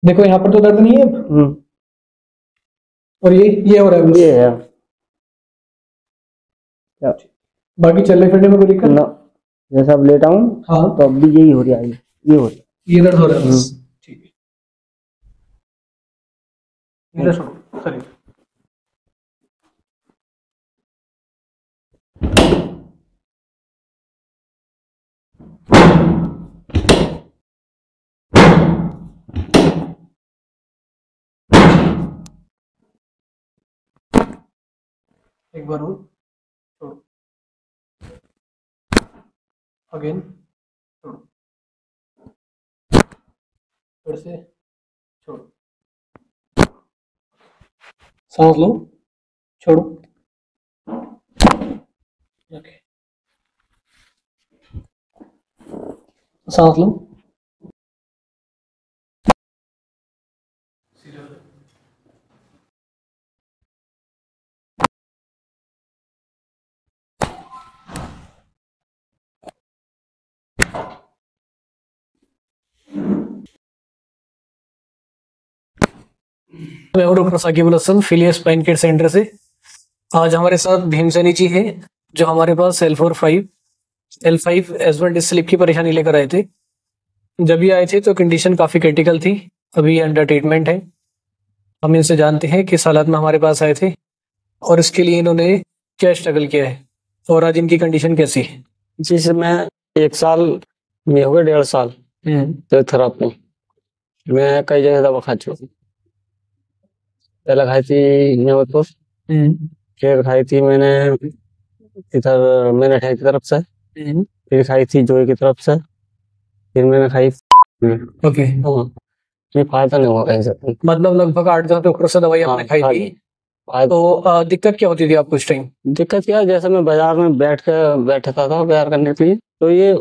देखो यहाँ पर तो दर्द नहीं है अब। और ये हो रहा है बस। ये है क्या? बाकी चलने फिरने में कोई दिक्कत ना, जैसा अब लेटा हूँ हाँ तो अब भी यही हो रहा है, ये हो रहा है। ये दर्द हो रहा है बस। ठीक है, इधर छोड़ो सर। एक बार और छोड़ो, अगेन छोड़ो, फिर से छोड़ो, सांस लो, छोड़ो, ओके, सांस लो, मैं हूं doctor Saqibul Hasan, Philia spine care centre से। आज हमारे साथ भीमसेनी जी है, जो हमारे पास L5 एजवर डिस्क स्लिप की परेशानी लेकर आए थे। जब ये आए थे तो कंडीशन काफ़ी क्रिटिकल थी, अभी अंडर ट्रीटमेंट है। हम इनसे जानते हैं किस हालत में हमारे पास आए थे और इसके लिए इन्होंने क्या स्ट्रगल किया है और आज इनकी कंडीशन कैसी है। जिससे मैं 1 साल में हो गया, 1.5 साल फिजियोथेरापी मैं कई जगह दवा खा चुका हूँ। पहले खाई थी नेवतपुर, फिर खाई थी मैंने इधर मैंने ठाई की तरफ से, फिर खाई थी जोई की तरफ से, फिर मैंने खाई ओके, ये फायदा नहीं हुआ कहीं से। मतलब लगभग 8-10 डॉक्टर से दवाई आपने खाई थी। तो दिक्कत क्या होती थी आपको इस टाइम? दिक्कत क्या, जैसे मैं बाजार में बैठता था बाजार करने के लिए, तो ये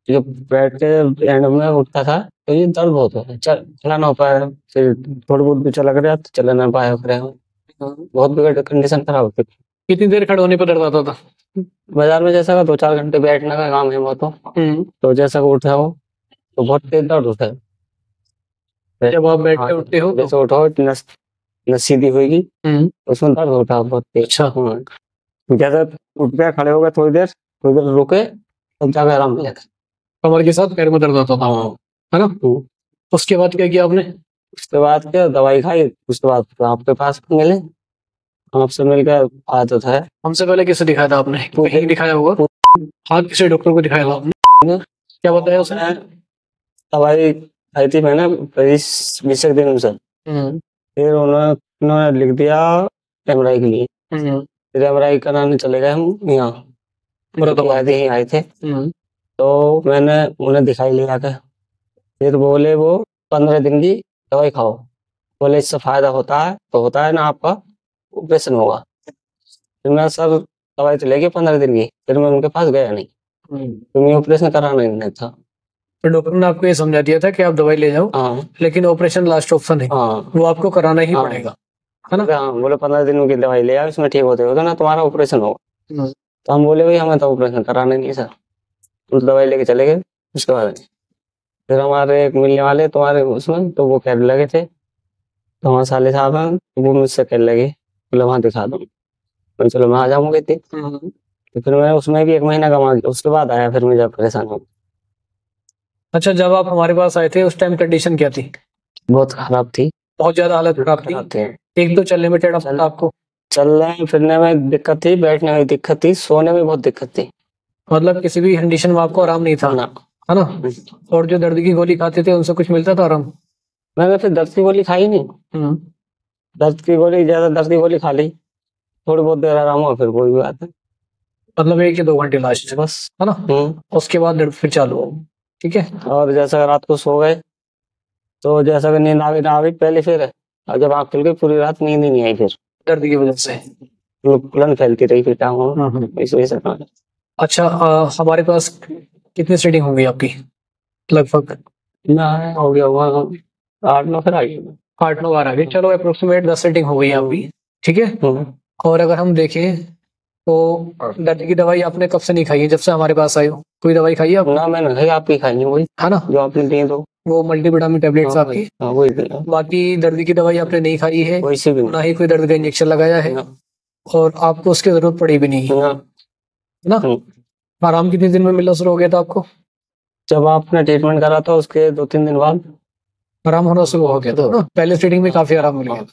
जो बैठ के एंड में उठता था तो ये दर्द बहुत होता है, चला ना हो पाया, फिर थोड़ी बहुत भी चला गया तो चला ना पाया करे, बहुत बिगड़ कंडीशन खराब होती थी। कितनी देर खड़े होने पर दर्द आता था? बाजार में जैसा का 2-4 घंटे बैठने का काम है वो तो जैसा का उठा हो तो बहुत तेज दर्द होता है। जब आप बैठ के उठते हो जैसे उठो नस सीधी होगी उसमें दर्द होता है बहुत तेज। अच्छा, जैसे उठ गया, खड़े हो गए, थोड़ी देर रुके तब जाकर आराम मिलेगा। कमर के साथ पैर में दर्द आता था, है ना? उसके बाद क्या किया आपने? उसके बाद क्या, दवाई खाई, उसके बाद आपके पास मिले, आपसे मिलकर आदत है। हमसे पहले किसे दिखाया था आपने? कहीं दिखाया होगा। हाँ, किसी डॉक्टर को दिखाया था आपने? क्या बताया उसने? दवाई खाई थी मैंने 20 दिन से, फिर उन्होंने लिख दिया एमआरआई के लिए। फिर एमआरआई कराने चले गए हम यहाँ ही आए थे, तो मैंने उन्हें दिखाई लिया के, फिर बोले वो 15 दिन की दवाई खाओ, बोले इससे फायदा होता है तो होता है ना, आपका ऑपरेशन होगा। फिर मैं सर दवाई तो लेके 15 दिन की, फिर मैं उनके पास गया नहीं, तो मैं ऑपरेशन कराना ही नहीं था। तो डॉक्टर ने आपको ये समझा दिया था कि आप दवाई ले जाओ, लेकिन ऑपरेशन लास्ट ऑप्शन है, वो आपको कराना ही पड़ेगा, है ना? हाँ, बोले 15 दिन की दवाई ले आओ, इसमें ठीक होते ना तुम्हारा ऑपरेशन होगा। तो हम बोले भाई हमें तो ऑपरेशन कराना नहीं सर, तो दवाई लेके चले गए। उसके बाद फिर हमारे एक मिलने वाले तुम्हारे उसमें, तो वो कहने लगे थे, तो हमारे साले साहब हैं, वो मुझसे कहने लगे बोले वहाँ दिखा दो, तो चलो मैं आ जाऊंगा इतनी। तो फिर मैं उसमें भी 1 महीना कमा, उसके बाद आया फिर मैं जब परेशान हो। अच्छा, जब आप हमारे पास आए थे उस टाइम कंडीशन क्या थी? बहुत खराब थी, बहुत ज्यादा हालत खराब थी। एक तो चलने में टेढ़ा था आपको? चलने फिरने में दिक्कत थी, बैठने में दिक्कत थी, सोने में बहुत दिक्कत थी। मतलब किसी भी कंडीशन में आपको आराम नहीं था ना, है ना? और जो दर्द की गोली खाते थे उनसे कुछ मिलता था आराम? मैंने फिर दर्द की गोली खाई नहीं, दर्द की गोली ज्यादा दर्द की गोली खा ली, थोड़ी बहुत देर आराम हुआ, फिर कोई भी बात है, मतलब 1 या 2 घंटे लास्ट बस, है ना? उसके बाद दर्द फिर चालू हो, ठीक है। और जैसा रात को सो गए तो जैसा कि नींद आ गई पहले, फिर और जब आँख खुल गई पूरी रात नींद ही नहीं आई, फिर दर्द की वजह से जलन फैलती रही फिर टांगों में, इस वजह से। अच्छा, हमारे पास कितनी सीटिंग होंगी आपकी लगभग? हो गया हुआ 8-9 फिर आ गई, 8-9 बार आ गई, चलो अप्रोक्सीमेट 10 सीटिंग हो गई आपकी, ठीक है। और अगर हम देखें तो दर्द की दवाई आपने कब से नहीं खाई है? जब से हमारे पास आए हो कोई दवाई खाई है आपने? ना, मैंने खाई, आपकी खाई है वही, है ना, जो आपने दी तो। वो मल्टीविटामिन टेबलेट्स आपकी। हाँ वही दिया। बाकी दर्द की दवाई आपने नहीं खाई है, कोई सी भी ना ही कोई दर्द का इंजेक्शन लगाया है, और आपको उसकी जरूरत पड़ी भी नहीं है ना। आराम कितने दिन में मिलना शुरू हो गया था आपको? जब आपने ट्रीटमेंट करा था उसके 2-3 दिन बाद आराम होना शुरू हो गया था ना। पहले स्टेटिंग में काफी आराम मिल गया था।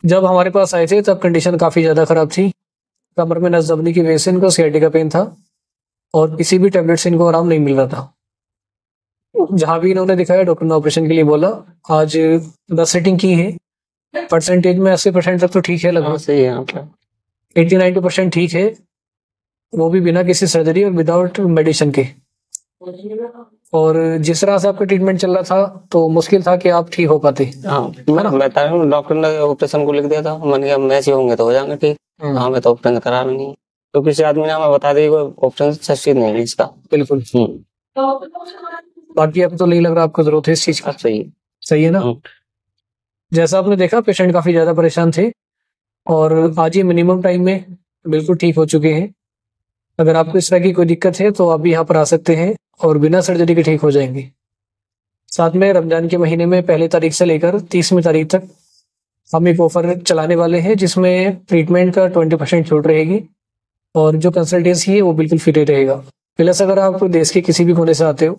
जब हमारे पास आए थे तब कंडीशन काफी ज्यादा खराब थी, कमर में नस दबने की वजह से इनको सियाटिका पेन था और किसी भी टेबलेट से इनको आराम नहीं मिल रहा था। जहां भी इन्होंने दिखाया डॉक्टर ने ऑपरेशन के लिए बोला। आज 10 सेटिंग की है, परसेंटेज में 80% तक तो ठीक है, लगभग सही है, 80-90% ठीक है, वो भी बिना किसी सर्जरी और विदाउट मेडिसिन के। और जिस तरह से आपका ट्रीटमेंट चल रहा था तो मुश्किल था कि आप ठीक हो पाते। मैं डॉक्टर ने ऑपरेशन को लिख दिया था, मैंने कहा मैच होंगे तो हो जाएंगे ठीक। हाँ मैं तो ऑपरेशन करा नहीं, तो किसी आदमी ने हमें बता दिया ऑपरेशन सक्सेस नहीं है इसका। बिल्कुल। बाकी अब तो नहीं लग रहा आपको जरूरत है इस चीज का। सही है ना। जैसा आपने देखा पेशेंट काफी ज्यादा परेशान थे और आज ही मिनिमम टाइम में बिल्कुल ठीक हो चुके हैं। अगर आपको इस तरह की कोई दिक्कत है तो आप भी यहाँ पर आ सकते हैं और बिना सर्जरी के ठीक हो जाएंगे। साथ में रमजान के महीने में 1 तारीख से लेकर 30वीं तारीख तक हम एक ऑफर चलाने वाले हैं जिसमें ट्रीटमेंट का 20% छूट रहेगी और जो कंसल्टेंसी है वो बिल्कुल फ्री रहेगा। प्लस अगर आप देश के किसी भी कोने से आते हो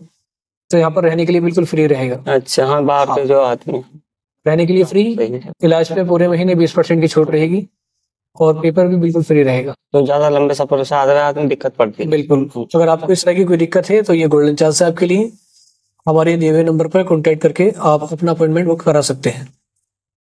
तो यहाँ पर रहने के लिए बिल्कुल फ्री रहेगा। अच्छा हाँ, बाहर के जो आते हैं रहने के लिए फ्री, इलाज पे पूरे महीने 20% की छूट रहेगी और पेपर भी बिल्कुल फ्री रहेगा। तो ज्यादा लंबे सफर से आदमी दिक्कत पड़ती है। बिल्कुल। अगर आपको इस तरह की कोई दिक्कत है तो ये गोल्डन चांस है आपके लिए। हमारे दिए हुए नंबर पर कॉन्टेक्ट करके आप अपना अपॉइंटमेंट बुक करा सकते हैं।